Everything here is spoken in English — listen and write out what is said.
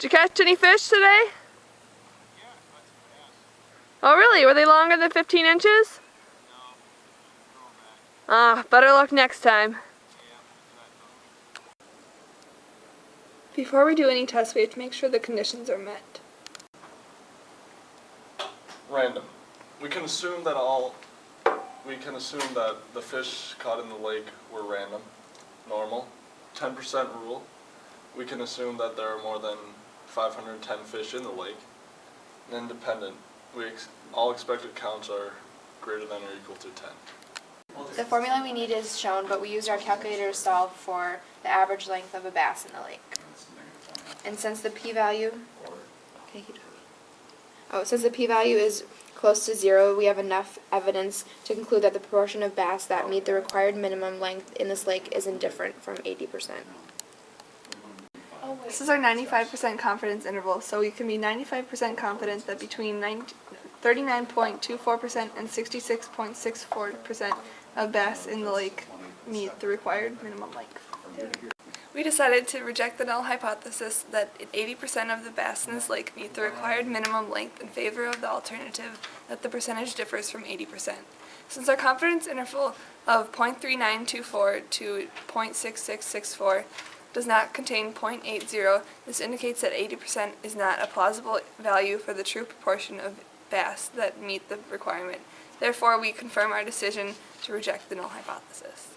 Did you catch any fish today? Yeah, I caught some bass. Oh really? Were they longer than 15 inches? No, throw them back. Ah, better luck next time. Yeah, that's what I thought. Before we do any tests, we have to make sure the conditions are met. Random. We can assume that the fish caught in the lake were random, normal, 10% rule. We can assume that there are more than 510 fish in the lake. And independent, all expected counts are greater than or equal to 10. The formula we need is shown, but we used our calculator to solve for the average length of a bass in the lake. And since the p-value, since the p-value is close to 0, we have enough evidence to conclude that the proportion of bass that meet the required minimum length in this lake is indifferent from 80%. This is our 95% confidence interval, so we can be 95% confident that between 39.24% and 66.64% of bass in the lake meet the required minimum length. We decided to reject the null hypothesis that 80% of the bass in this lake meet the required minimum length in favor of the alternative that the percentage differs from 80%. Since our confidence interval of 0.3924 to 0.6664 does not contain 0.80, this indicates that 80% is not a plausible value for the true proportion of bass that meet the requirement. Therefore, we confirm our decision to reject the null hypothesis.